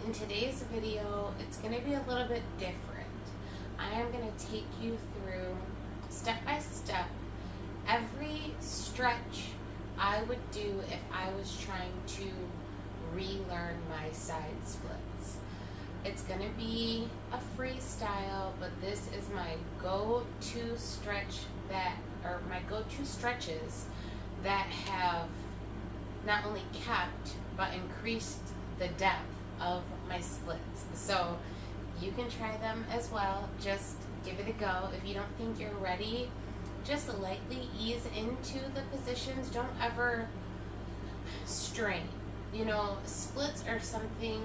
In today's video, it's going to be a little bit different. I am going to take you through, step by step, every stretch I would do if I was trying to relearn my side splits. It's going to be a freestyle, but this is my go-to stretch my go-to stretches that have not only kept, but increased the depth of my splits. So you can try them as well. Just give it a go. If you don't think you're ready, just lightly ease into the positions. Don't ever strain. You know, splits are something,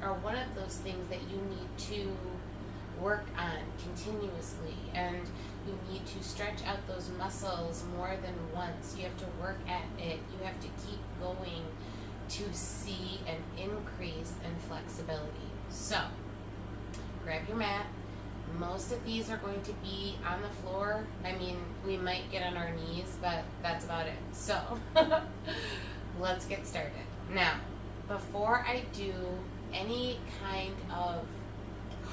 or one of those things that you need to work on continuously, and you need to stretch out those muscles more than once. You have to work at it. You have to keep going to see an increase in flexibility. So grab your mat. Most of these are going to be on the floor. I mean, we might get on our knees, but that's about it. So let's get started. Now, before I do any kind of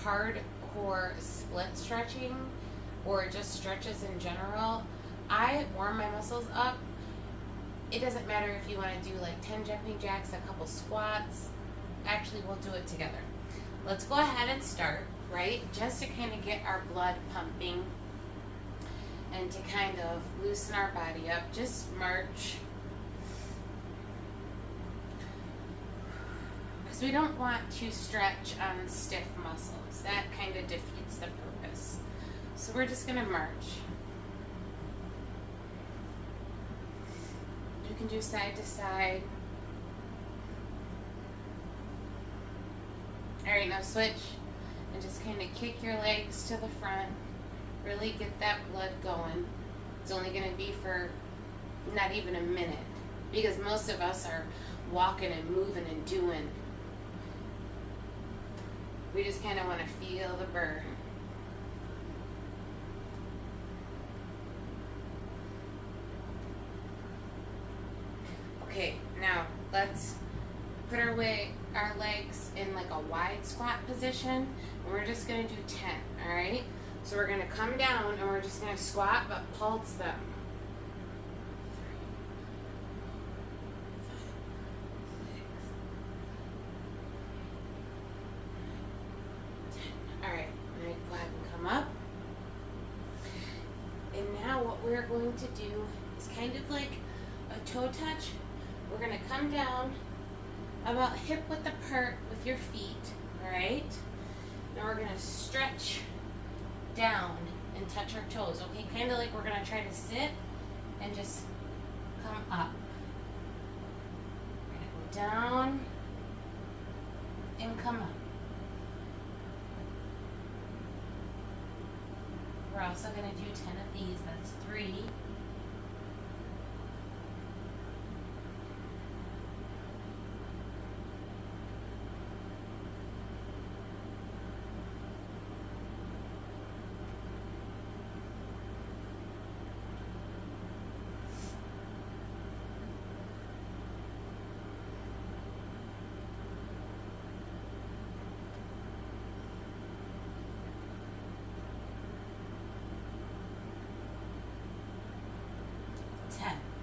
hardcore split stretching or just stretches in general, I warm my muscles up. It doesn't matter if you want to do like 10 jumping jacks, a couple squats. Actually, we'll do it together. Let's go ahead and start, right? Just to kind of get our blood pumping and to kind of loosen our body up. Just march. Because we don't want to stretch on stiff muscles. That kind of defeats the purpose. So we're just going to march. You can do side to side. Alright, now switch and just kind of kick your legs to the front. Really get that blood going. It's only going to be for not even a minute, because most of us are walking and moving and doing. We just kind of want to feel the burn. Okay, now let's put our legs in like a wide squat position, and we're just going to do 10, all right? So we're going to come down and we're just going to squat, but pulse them. 3, 4, 5, 6, 7, 8, 9, 10. All right, I'm going to go ahead and come up. And now what we're going to do is kind of like a toe touch. We're going to come down about hip width apart with your feet, all right? Now we're going to stretch down and touch our toes, okay? Kind of like we're going to try to sit and just come up. We're going to go down and come up. We're also going to do 10 of these. That's 3.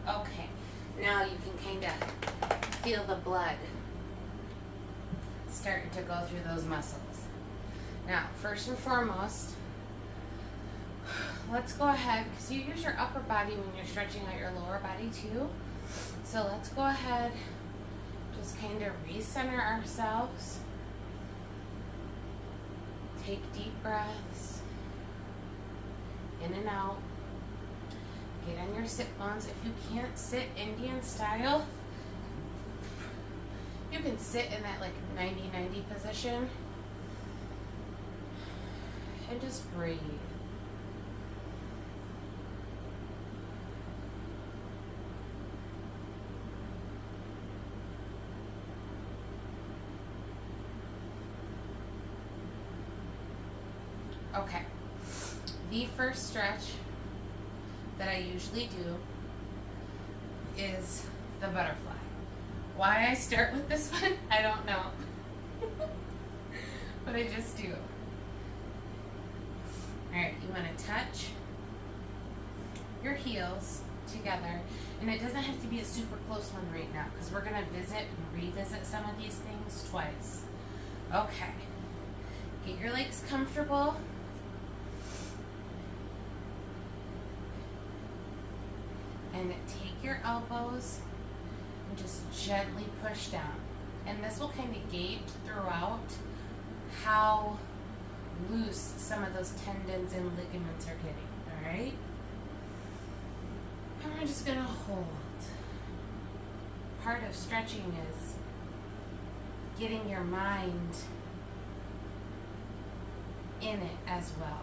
Okay, now you can kind of feel the blood starting to go through those muscles. Now, first and foremost, let's go ahead, because you use your upper body when you're stretching out your lower body too. So let's go ahead, just kind of recenter ourselves. Take deep breaths in and out. Get on your sit bones. If you can't sit Indian style, you can sit in that like 90-90 position and just breathe. Okay, the first stretch that I usually do is the butterfly. Why I start with this one, I don't know. what I just do. Alright, you want to touch your heels together. And it doesn't have to be a super close one right now because we're going to visit and revisit some of these things twice. Okay. Get your legs comfortable. And take your elbows and just gently push down. And this will kind of gauge throughout how loose some of those tendons and ligaments are getting, all right? And we're just gonna hold. Part of stretching is getting your mind in it as well.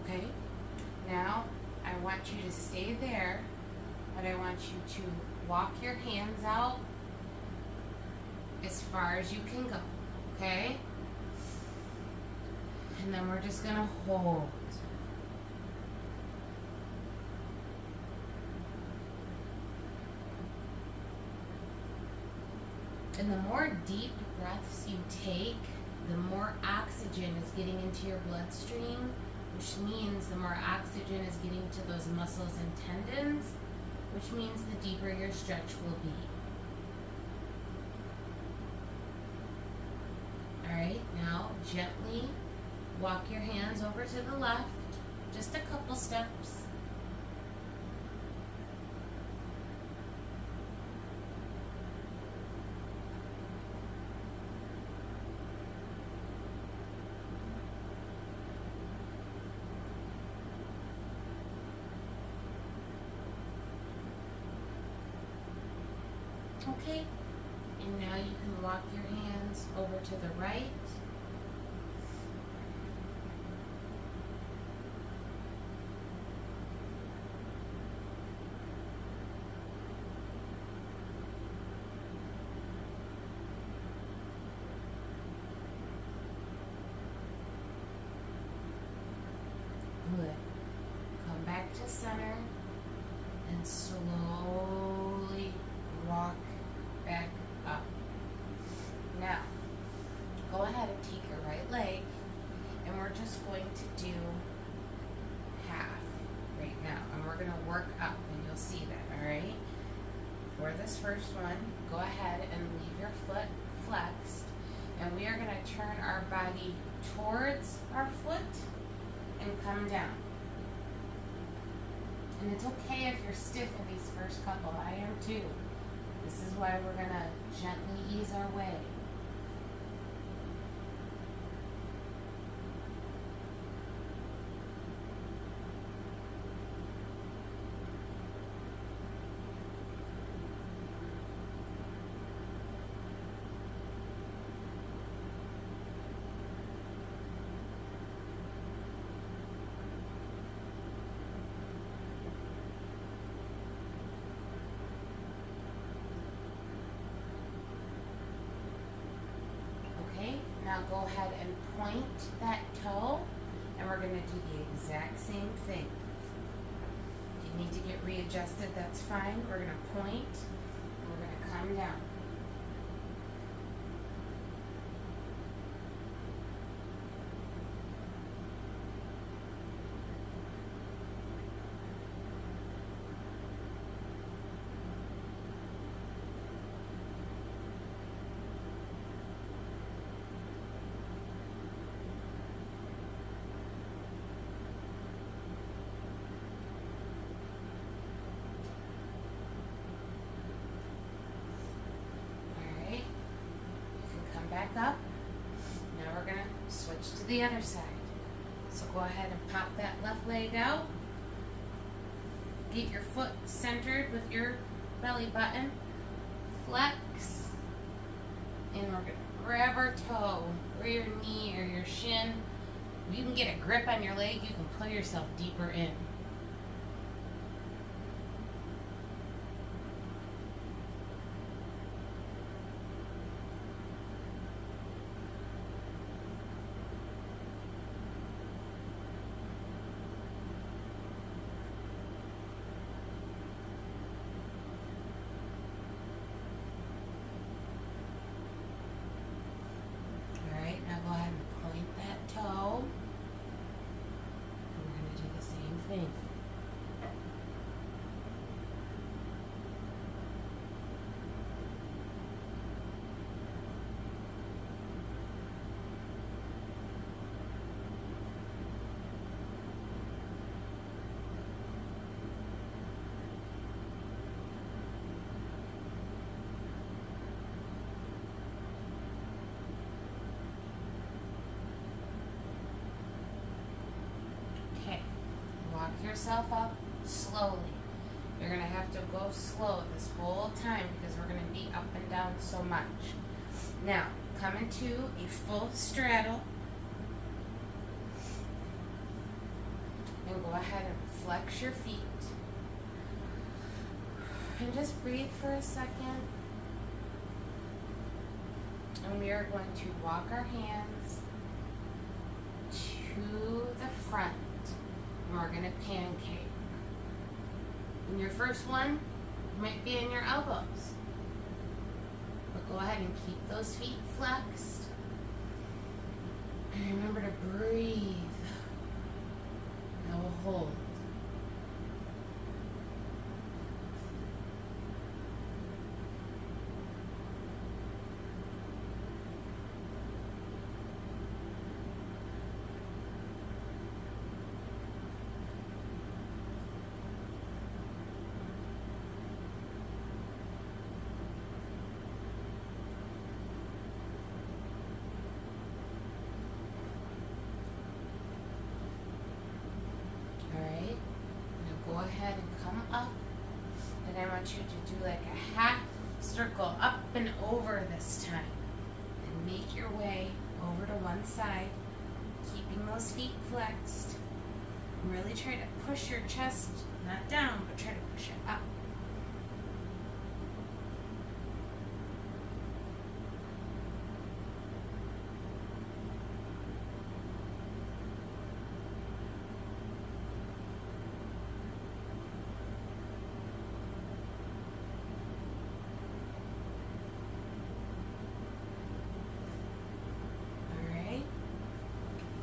Okay, now I want you to stay there, but I want you to walk your hands out as far as you can go, okay? And then we're just gonna hold. And the more deep breaths you take, the more oxygen is getting into your bloodstream, which means the more oxygen is getting to those muscles and tendons, which means the deeper your stretch will be. All right, now gently walk your hands over to the left, just a couple steps. Okay, and now you can walk your hands over to the right. Good. Come back to center and slowly walk back up. Now, go ahead and take your right leg, and we're just going to do half right now, and we're going to work up, and you'll see that, all right? For this first one, go ahead and leave your foot flexed, and we are going to turn our body towards our foot and come down. And it's okay if you're stiff in these first couple. I am too. This is why we're going to gently ease our way. Now go ahead and point that toe, and we're going to do the exact same thing. If you need to get readjusted, that's fine. We're going to point, and we're going to come down. Back up. Now we're going to switch to the other side. So go ahead and pop that left leg out. Get your foot centered with your belly button. Flex. And we're going to grab our toe or your knee or your shin. If you can get a grip on your leg, you can pull yourself deeper in. yourself up slowly. You're going to have to go slow this whole time because we're going to be up and down so much. Now, come into a full straddle. And go ahead and flex your feet. And just breathe for a second. And we are going to walk our hands to the front. And we're going to pancake. And your first one might be in your elbows. But go ahead and keep those feet flexed. And remember to breathe. Now we'll hold. Go ahead and come up, and I want you to do like a half circle up and over this time, and make your way over to one side, keeping those feet flexed, and really try to push your chest, not down, but try to push it up.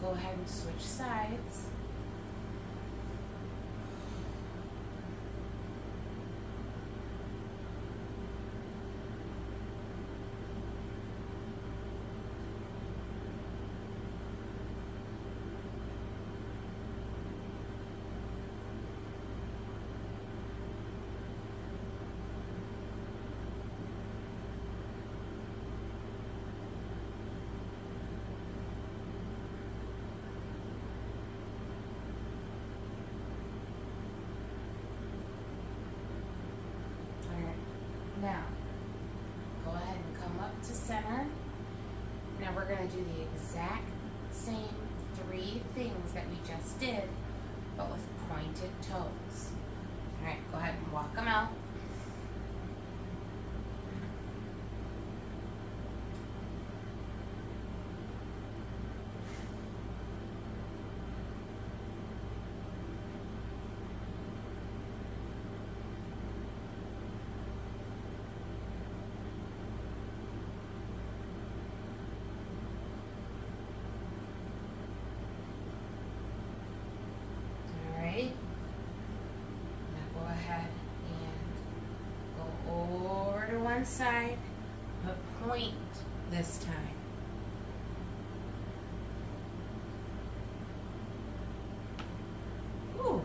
Go ahead and switch sides. Now, go ahead and come up to center. Now we're going to do the exact same 3 things that we just did, but with pointed toes. All right, go ahead and walk them out. Now go ahead and go over to one side, but point this time. Ooh.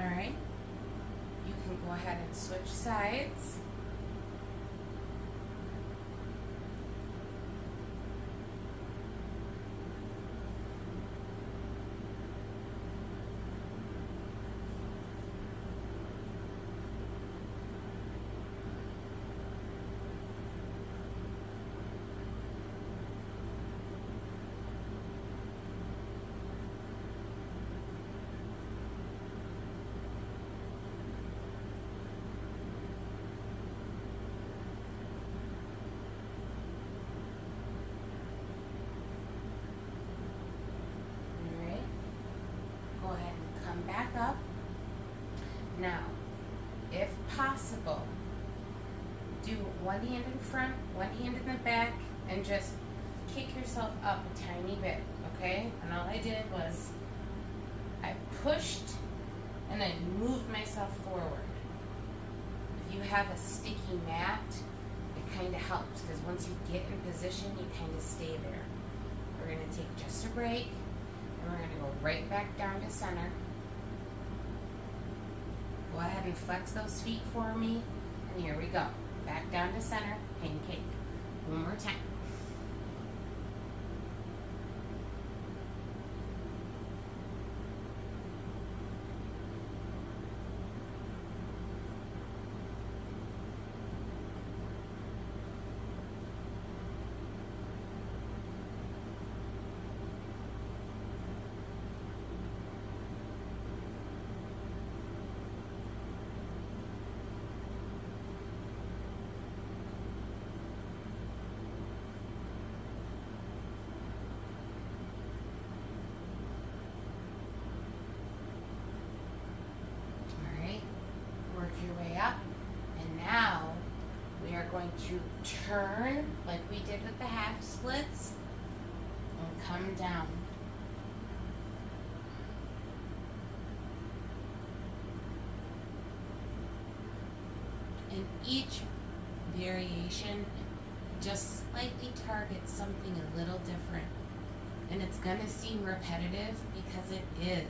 Alright, you can go ahead and switch sides. Back up. Now, if possible, do one hand in front, one hand in the back, and just kick yourself up a tiny bit, okay? And all I did was I pushed and I moved myself forward. If you have a sticky mat, it kind of helps because once you get in position, you kind of stay there. We're going to take just a break and we're going to go right back down to center. Go ahead and flex those feet for me. And here we go. Back down to center, pancake. One more time. Your way up, and now we are going to turn like we did with the half splits and come down. And each variation just slightly targets something a little different, and it's going to seem repetitive because it is.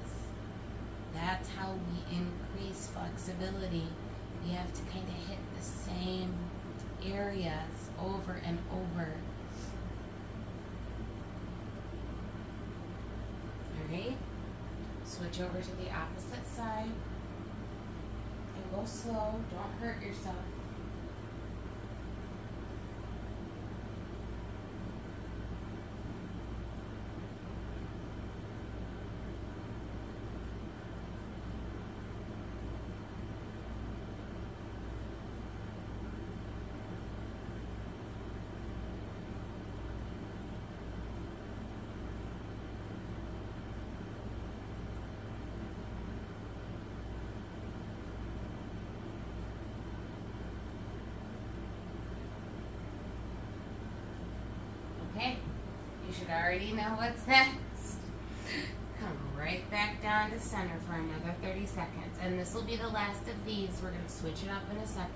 That's how we increase flexibility. We have to kind of hit the same areas over and over. Alright, switch over to the opposite side and go slow, don't hurt yourself. Okay, you should already know what's next. Come right back down to center for another 30 seconds. And this will be the last of these. We're going to switch it up in a second.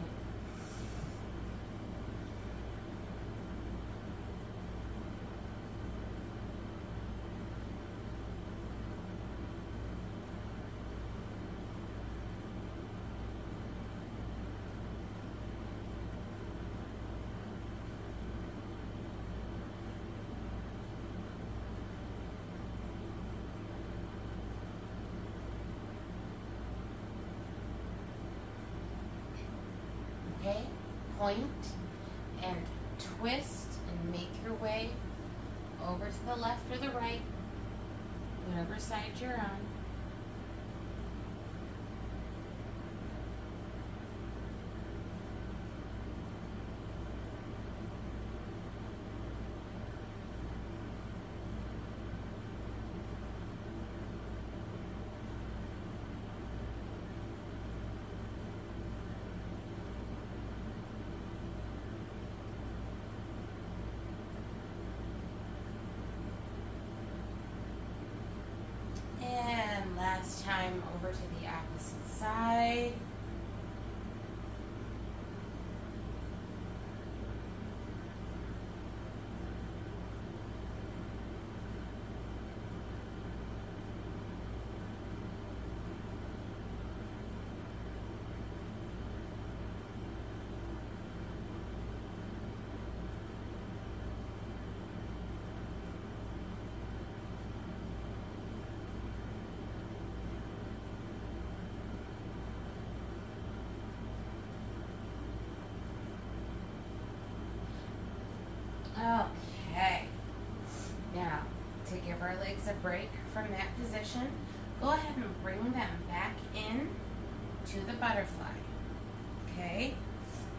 Okay, point and twist and make your way over to the left or the right, whatever side you're on. Last time over to the opposite side. Okay, now to give our legs a break from that position, go ahead and bring them back in to the butterfly. Okay,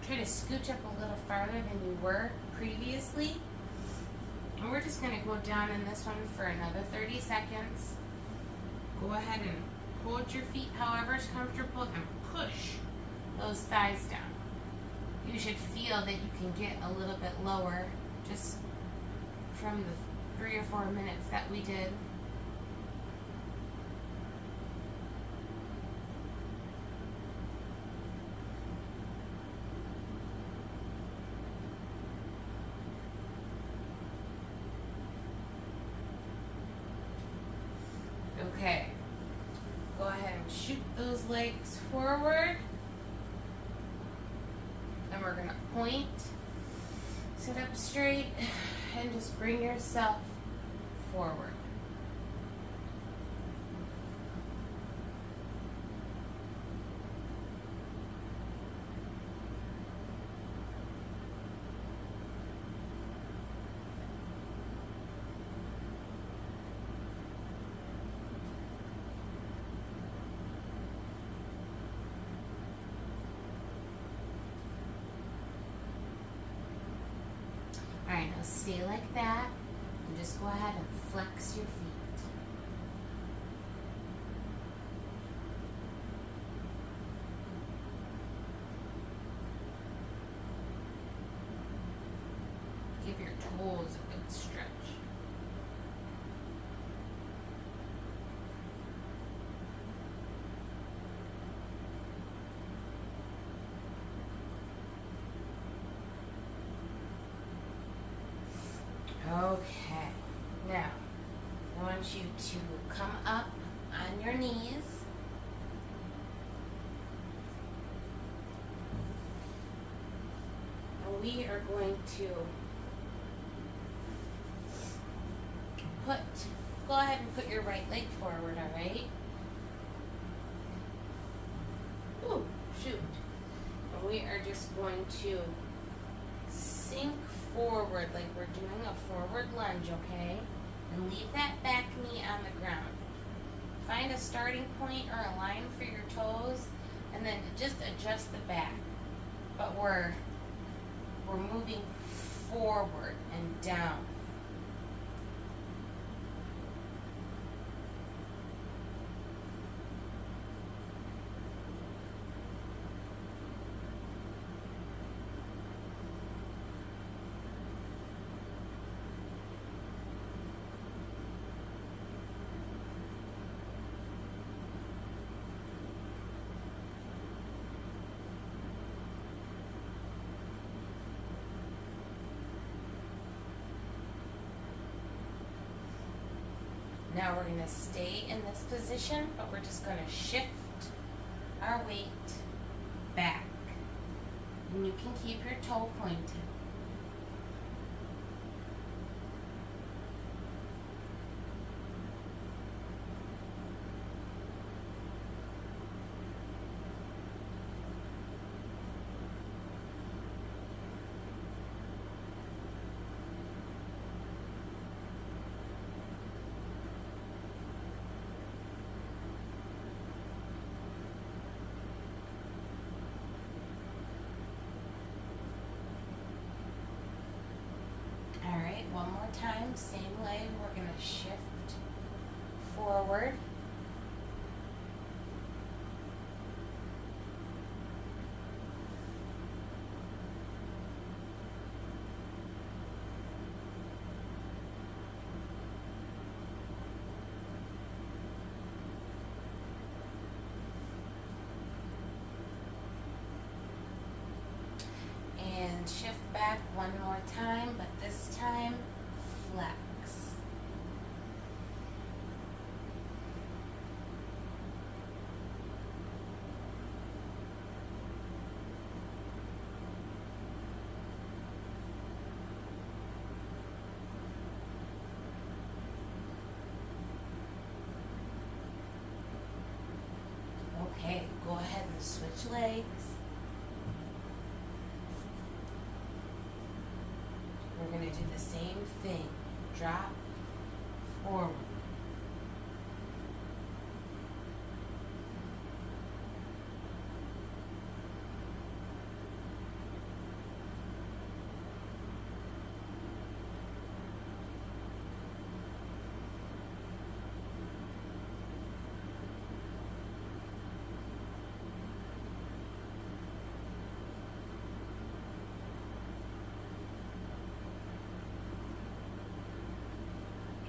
try to scooch up a little farther than you were previously. And we're just going to go down in this one for another 30 seconds. Go ahead and hold your feet however is comfortable and push those thighs down. You should feel that you can get a little bit lower just from the 3 or 4 minutes that we did. legs forward. And we're going to point, sit up straight, and just bring yourself forward. Alright, now stay like that and just go ahead and flex your feet. Give your toes a good stretch. Okay, now I want you to come up on your knees. And we are going to go ahead and put your right leg forward, all right? Ooh, shoot. And we are just going to sink forward like we're doing a forward lunge, okay? And leave that back knee on the ground. Find a starting point or a line for your toes, and then just adjust the back. But we're moving forward and down. Now we're going to stay in this position, but we're just going to shift our weight back. And you can keep your toe pointed. One more time, same leg, we're going to shift forward. And shift back one more time, but this time flex. Okay, go ahead and switch legs. We're going to do the same thing. Drop forward.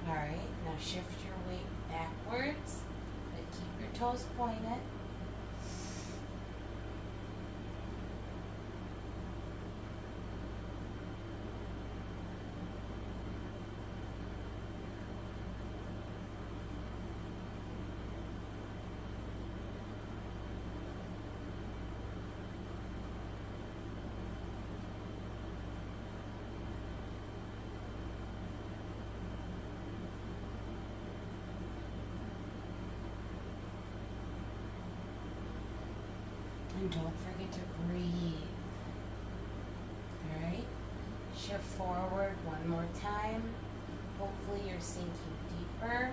Alright, now shift your weight backwards, but keep your toes pointed. And don't forget to breathe. Alright? Shift forward one more time. Hopefully you're sinking deeper.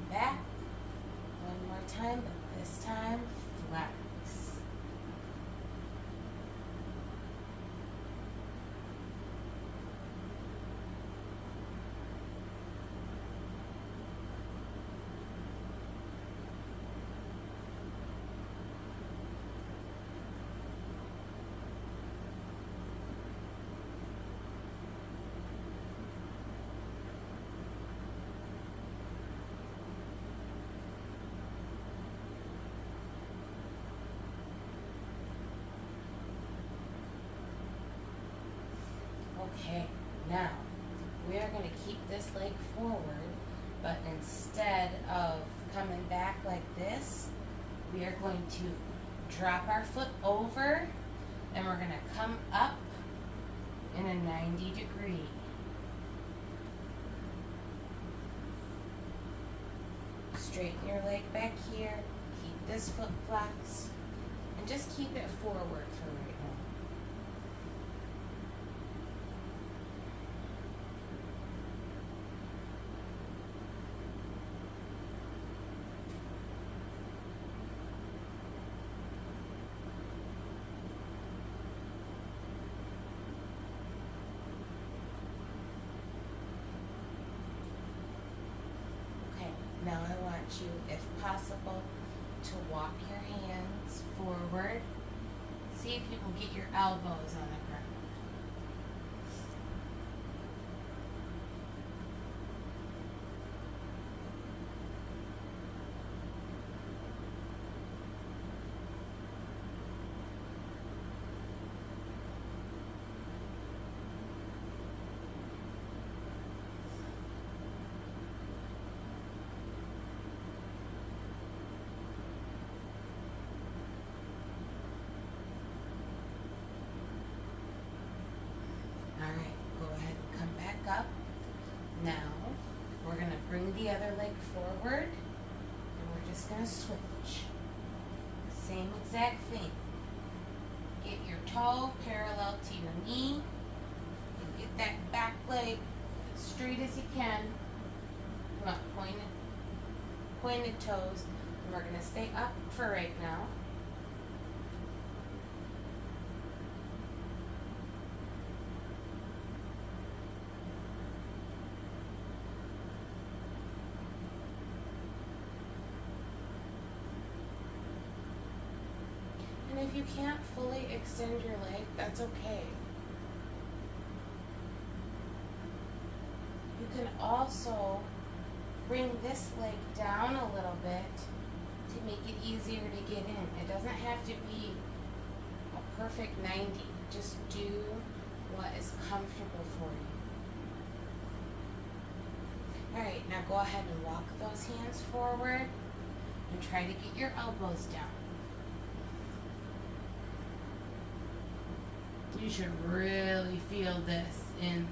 Back. One more time, but this time, flex. Okay, now we are going to keep this leg forward, but instead of coming back like this, we are going to drop our foot over and we're going to come up in a 90-degree. Straighten your leg back here, keep this foot flexed, and just keep it forward for right now. Now I want you, if possible, to walk your hands forward. See if you can get your elbows on the ground. Up. Now we're going to bring the other leg forward and we're just going to switch. Same exact thing. Get your toe parallel to your knee and get that back leg as straight as you can. Come on, pointed toes. And we're going to stay up for right now. If you can't fully extend your leg, that's okay. You can also bring this leg down a little bit to make it easier to get in. It doesn't have to be a perfect 90. Just do what is comfortable for you. Alright, now go ahead and walk those hands forward and try to get your elbows down. You should really feel this in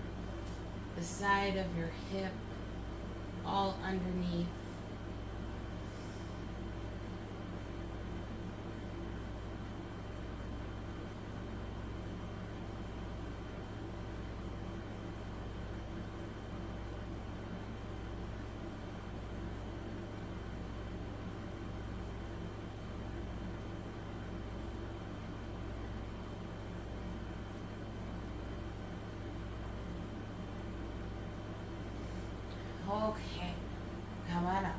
the side of your hip, all underneath. Okay, come on up.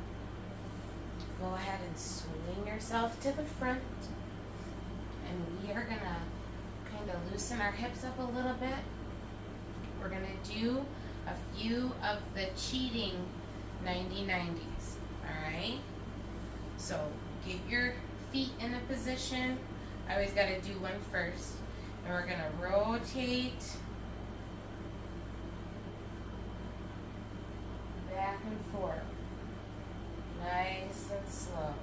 Go ahead and swing yourself to the front. And we are going to kind of loosen our hips up a little bit. We're going to do a few of the cheating 90-90s. Alright? So get your feet in a position. I always got to do one first. And we're going to rotate back and forth. Nice and slow.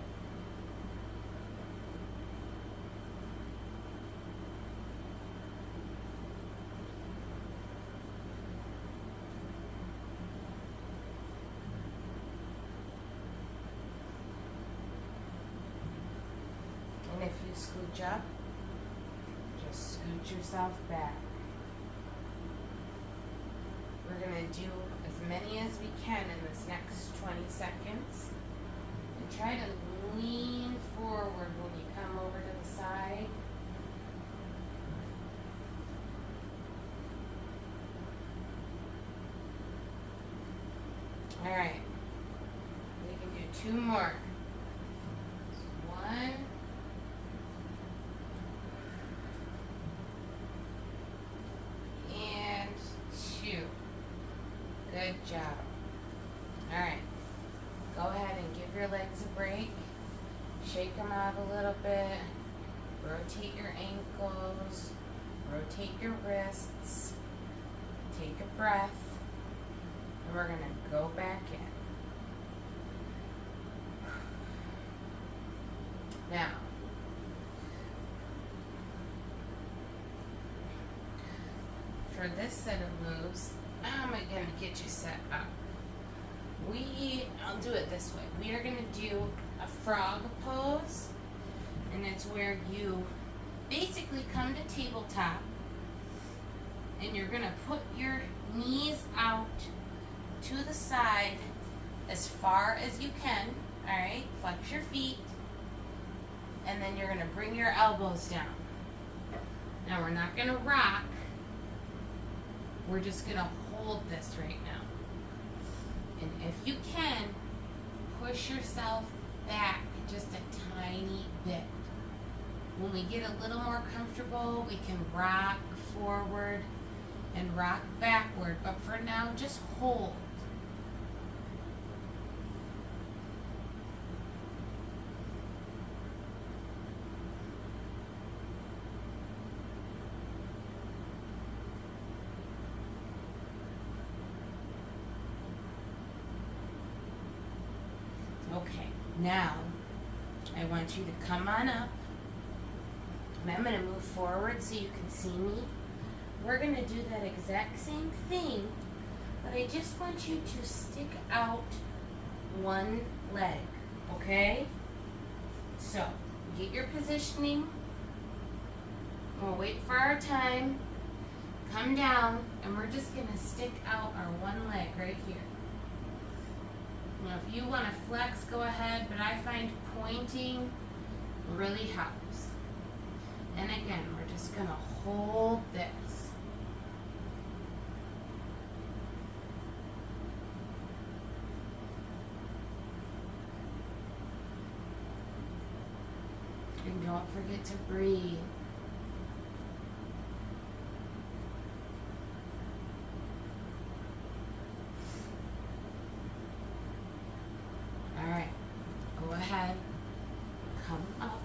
And if you scooch up, just scoot yourself back. We're going to do as many as we can in this next 20 seconds. And try to lean forward when you come over to the side. Alright. We can do 2 more. 1. And 2. Good job. Alright. Go ahead and give your legs a break. Shake them out a little bit. Rotate your ankles. Rotate your wrists. Take a breath. And we're going to go back in. Now, for this set of moves, how am I going to get you set up? I'll do it this way. We are going to do a frog pose, and it's where you basically come to tabletop, and you're going to put your knees out to the side as far as you can. All right, flex your feet, and then you're going to bring your elbows down. Now we're not going to rock. We're just going to hold this right now. And if you can, push yourself back just a tiny bit. When we get a little more comfortable, we can rock forward and rock backward. But for now, just hold. Okay, now I want you to come on up, and I'm going to move forward so you can see me. We're going to do that exact same thing, but I just want you to stick out one leg, okay? So, get your positioning. We'll wait for our time. Come down, and we're just going to stick out our one leg right here. Now, if you want to flex, go ahead, but I find pointing really helps. And again, we're just going to hold this. And don't forget to breathe. Alright, go ahead, come up,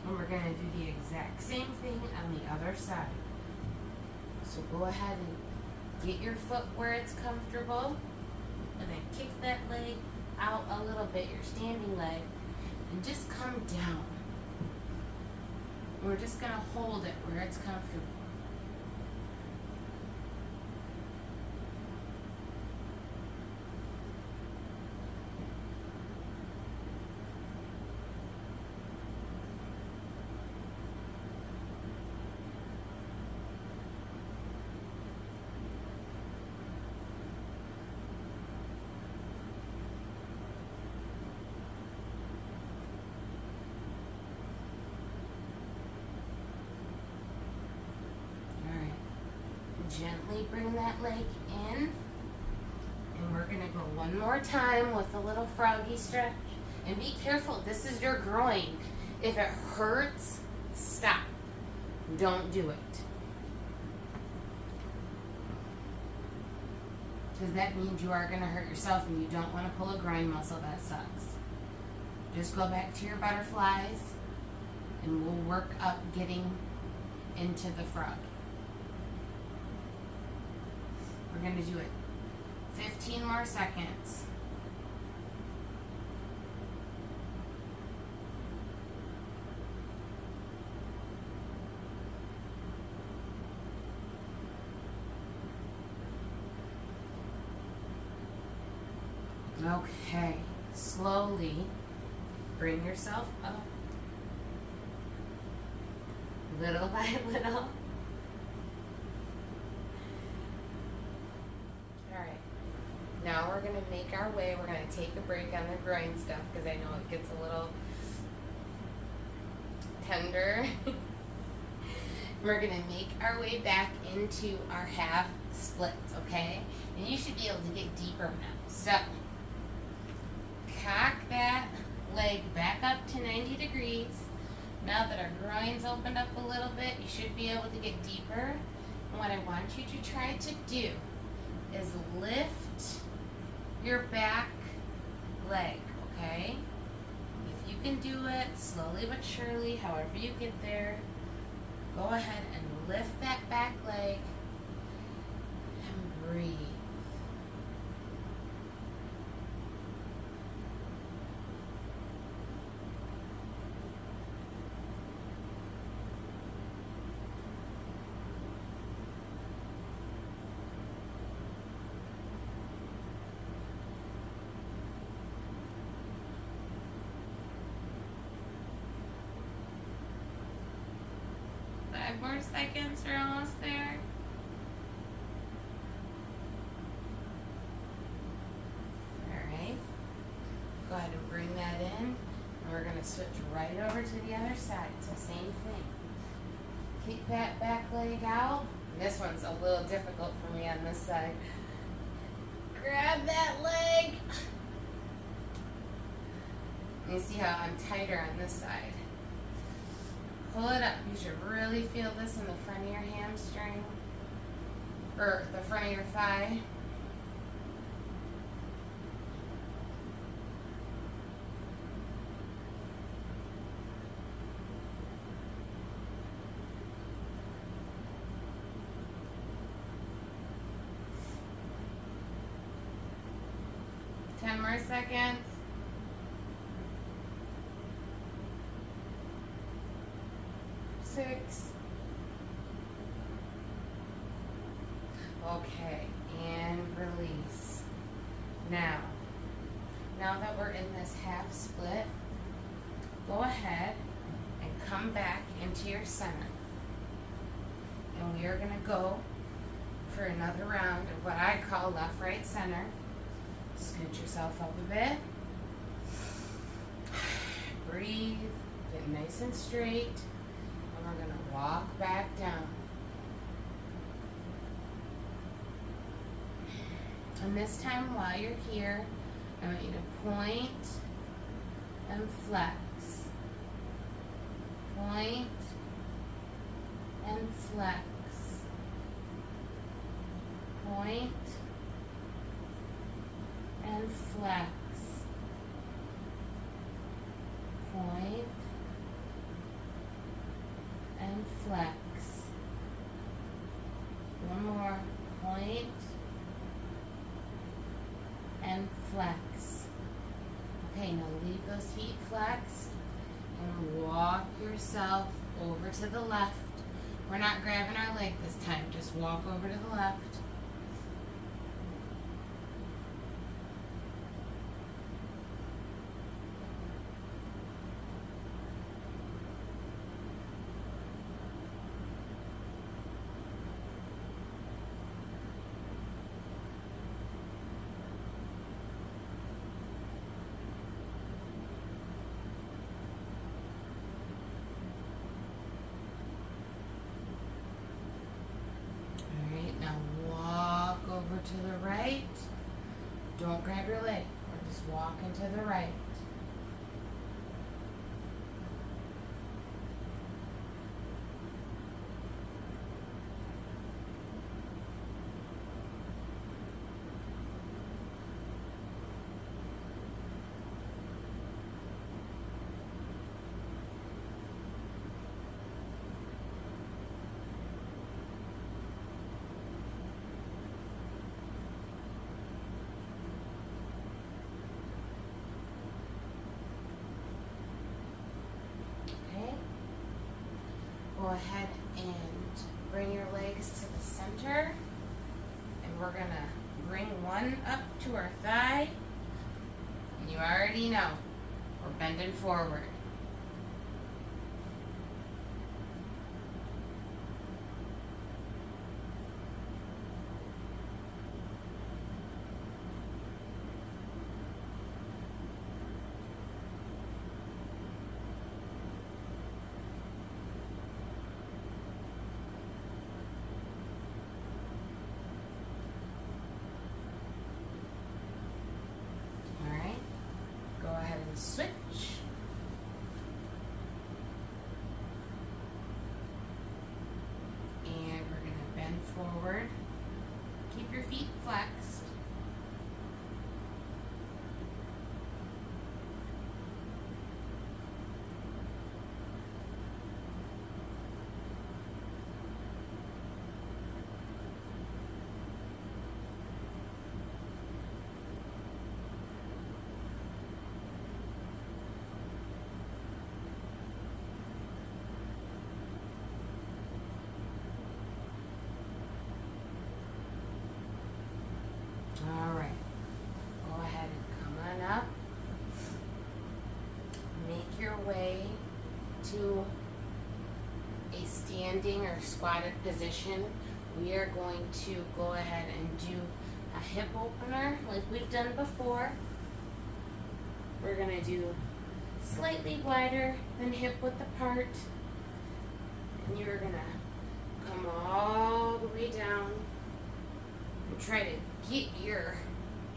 and we're going to do the exact same thing on the other side. So go ahead and get your foot where it's comfortable, and then kick that leg out a little bit, your standing leg, and just come down. We're just going to hold it where it's comfortable. Gently bring that leg in, and we're going to go one more time with a little froggy stretch. And be careful, this is your groin. If it hurts, stop. Don't do it. because that means you are going to hurt yourself and you don't want to pull a groin muscle. That sucks. Just go back to your butterflies and we'll work up getting into the frog. We're going to do it 15 more seconds. Okay, slowly bring yourself up, little by little. All right, now we're going to make our way. We're going to take a break on the groin stuff because I know it gets a little tender. We're going to make our way back into our half splits, okay? And you should be able to get deeper now. So, cock that leg back up to 90 degrees. Now that our groin's opened up a little bit, you should be able to get deeper. And what I want you to try to do is lift your back leg, okay? If you can do it slowly but surely, however you get there, go ahead and lift that back leg and breathe. More seconds, we're almost there. Alright, go ahead and bring that in, and we're going to switch right over to the other side. So same thing. Keep that back leg out. This one's a little difficult for me on this side. Grab that leg. You see how I'm tighter on this side. Pull it up. You should really feel this in the front of your hamstring, or the front of your thigh. Ten more seconds. 6. Okay, and release. Now that we're in this half split, go ahead and come back into your center. And we are going to go for another round of what I call left, right, center. Scoot yourself up a bit. Breathe, get nice and straight. We're going to walk back down. And this time while you're here, I want you to point and flex. Point and flex. Point and flex. Point and flex. One more. Point and flex. Okay, now leave those feet flexed and walk yourself over to the left. We're not grabbing our leg this time, just walk over to the left. To the right. Don't grab your leg. We're just walking to the right. ahead and bring your legs to the center, and we're gonna bring one up to our thigh, and you already know we're bending forward. Switch. And we're going to bend forward. Keep your feet flexed. All right, go ahead and come on up. Make your way to a standing or squatted position. We are going to go ahead and do a hip opener like we've done before. We're going to do slightly wider than hip width apart. And you're going to come all the way down and try to get your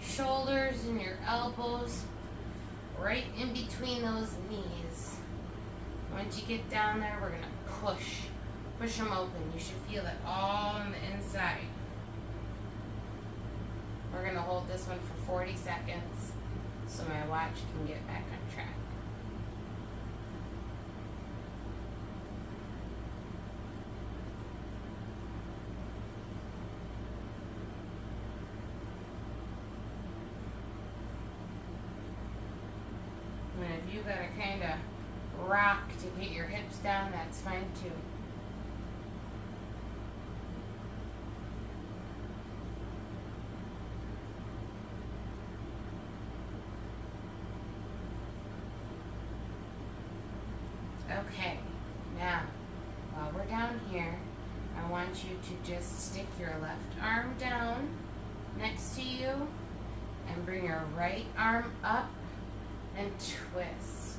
shoulders and your elbows right in between those knees. Once you get down there, we're going to push them open. You should feel it all on the inside. We're going to hold this one for 40 seconds so my watch can get back on track. And if you gotta kind of rock to get your hips down, that's fine too. Okay, now while we're down here, I want you to just stick your left arm down next to you and bring your right arm up and twist.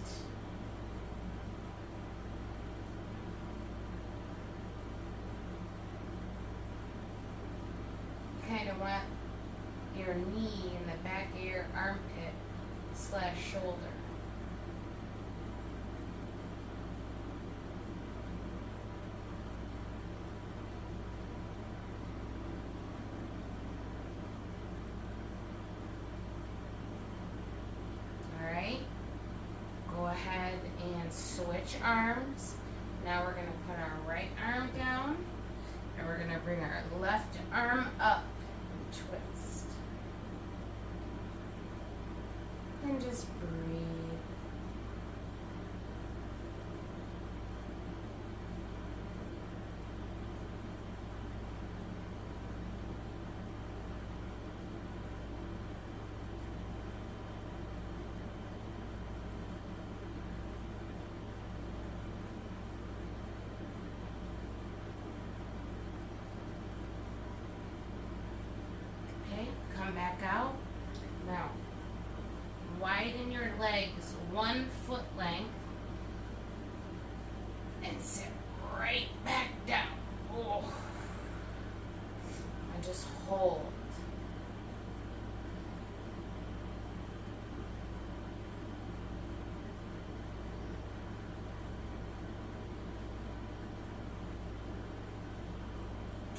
You kind of want your knee in the back of your armpit / shoulder. Ahead and switch arms. Now we're going to put our right arm down and we're going to bring our left arm up and twist. And just breathe. Come back out. Now, widen your legs 1 foot length and sit right back down. Oh. And just hold.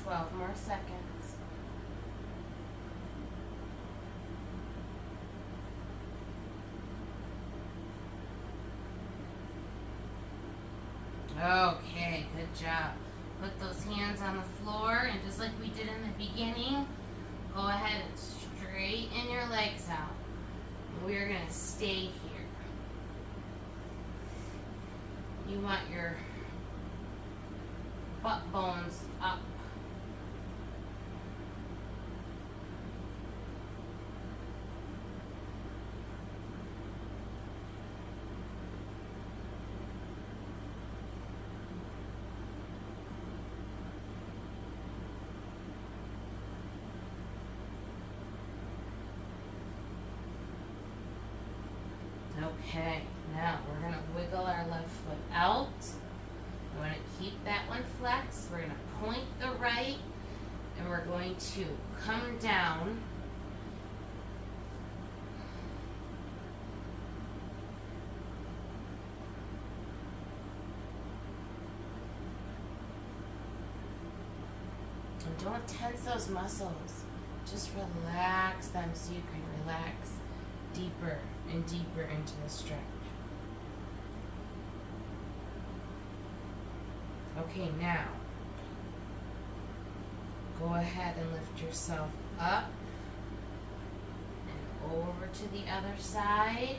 "12 more seconds. Okay, good job. Put those hands on the floor, and just like we did in the beginning, go ahead and straighten your legs out. We're going to stay here. You want your butt bones up. Okay, now we're going to wiggle our left foot out. We're going to keep that one flexed. We're going to point the right, and we're going to come down. And don't tense those muscles. Just relax them so you can relax deeper and deeper into the stretch. Okay, now go ahead and lift yourself up and over to the other side.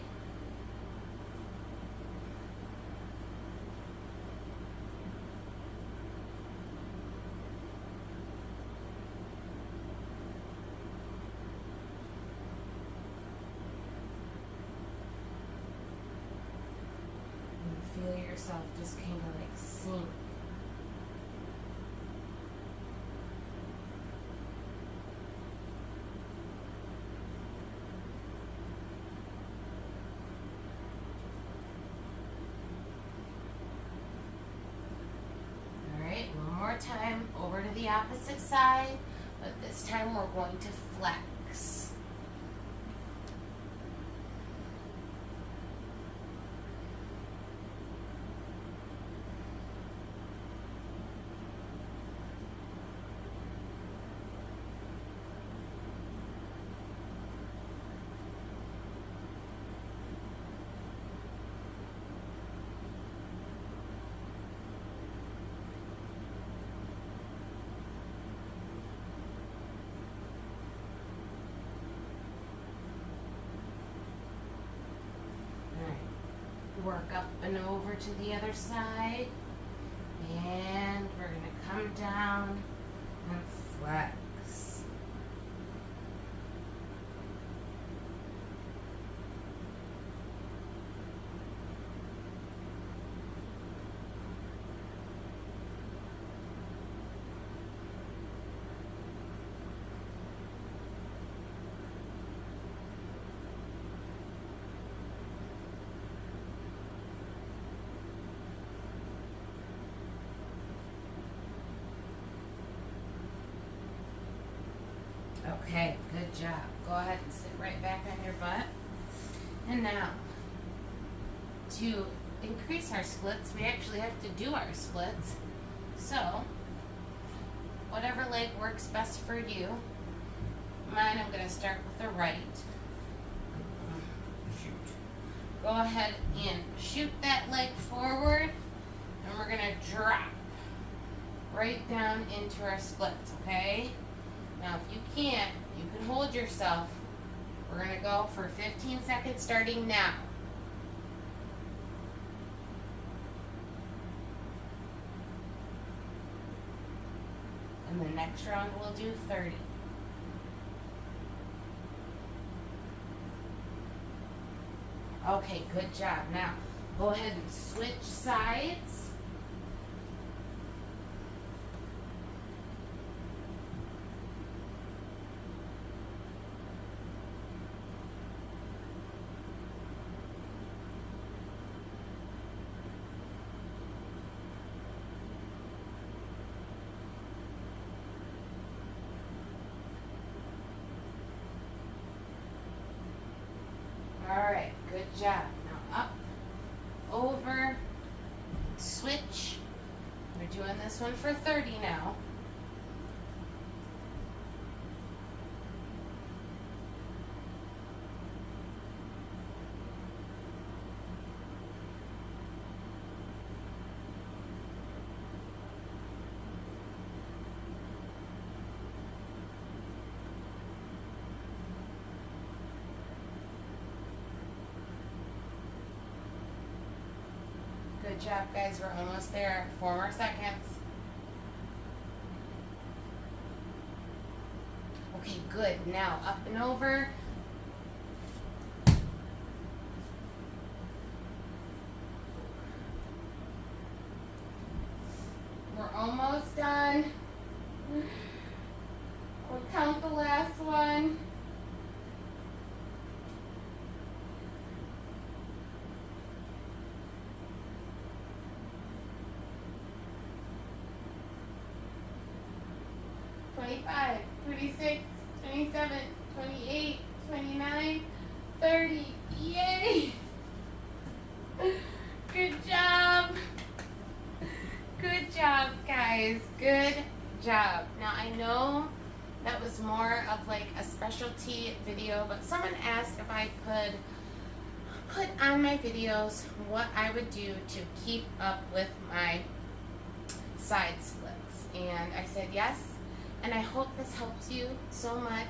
Feel yourself just kind of like sink. All right, one more time over to the opposite side, but this time we're going to flex. Work up and over to the other side, and we're going to come down and flex. Okay, good job. Go ahead and sit right back on your butt. And now, to increase our splits, we actually have to do our splits. So, whatever leg works best for you. Mine, I'm going to start with the right. Shoot. Go ahead and shoot that leg forward, and we're going to drop right down into our splits, okay? Now, if you can't, you can hold yourself. We're going to go for 15 seconds starting now. And the next round we'll do 30. Okay, good job. Now, go ahead and switch sides. Alright, good job. Now up, over, switch. We're doing this one for 30 now. Good job, guys. We're almost there. 4 more seconds. Okay, good. Now up and over. We're almost done. We'll count the last one. $25, $26, $27, $28, $29, $30. Yay! Good job. Good job, guys. Good job. Now, I know that was more of like a specialty video, but someone asked if I could put on my videos what I would do to keep up with my side splits. And I said yes. And I hope this helps you so much.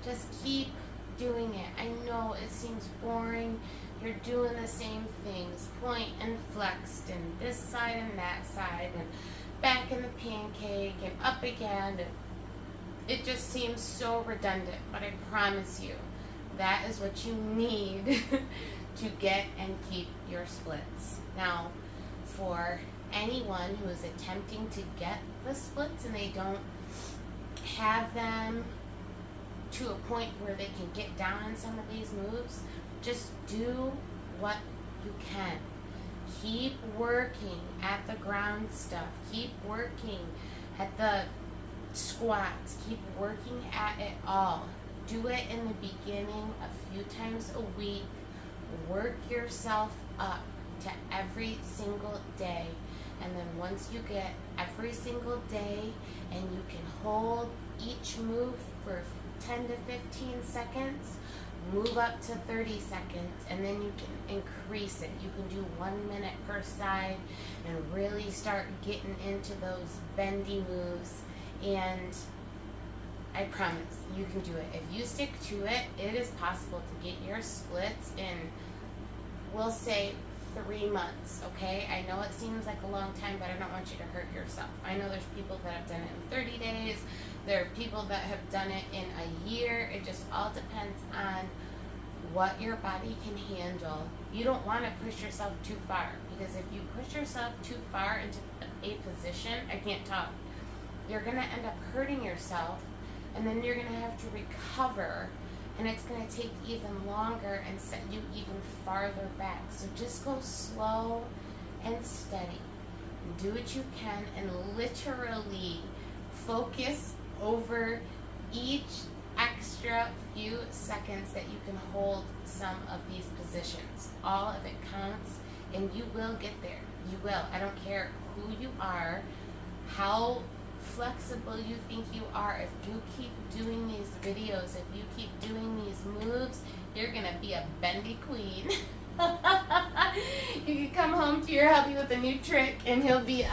Just keep doing it. I know it seems boring. You're doing the same things, point and flexed, and this side and that side, and back in the pancake, and up again. And it just seems so redundant, but I promise you, that is what you need to get and keep your splits. Now, for anyone who is attempting to get the splits and they don't have them to a point where they can get down on some of these moves, just do what you can. Keep working at the ground stuff. Keep working at the squats. Keep working at it all. Do it in the beginning a few times a week. Work yourself up to every single day. And then once you get every single day and you can hold each move for 10 to 15 seconds, move up to 30 seconds, and then you can increase it. You can do 1 minute per side and really start getting into those bendy moves. And I promise you can do it. If you stick to it, it is possible to get your splits in, we'll say, 3 months, okay? I know it seems like a long time, but I don't want you to hurt yourself. I know there's people that have done it in 30 days. There are people that have done it in a year. It just all depends on what your body can handle. You don't want to push yourself too far, because if you push yourself too far into a position, I can't talk, you're going to end up hurting yourself, and then you're going to have to recover. And it's going to take even longer and set you even farther back. So just go slow and steady. Do what you can and literally focus over each extra few seconds that you can hold some of these positions. All of it counts, and you will get there. You will. I don't care who you are, how flexible you think you are. If you keep doing these videos, if you keep doing these moves, you're gonna be a bendy queen. You can come home to your hubby with a new trick and he'll be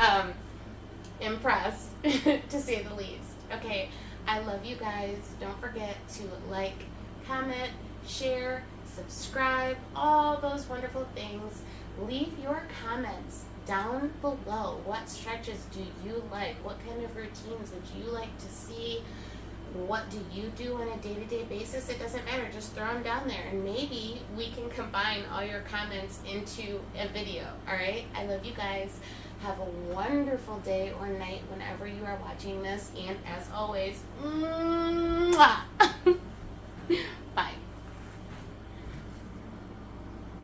impressed, to say the least. Okay, I love you guys. Don't forget to like, comment, share, subscribe, all those wonderful things. Leave your comments down below. What stretches do you like? What kind of routines would you like to see? What do you do on a day-to-day basis? It doesn't matter. Just throw them down there, and maybe we can combine all your comments into a video. All right? I love you guys. Have a wonderful day or night whenever you are watching this. And as always, mwah!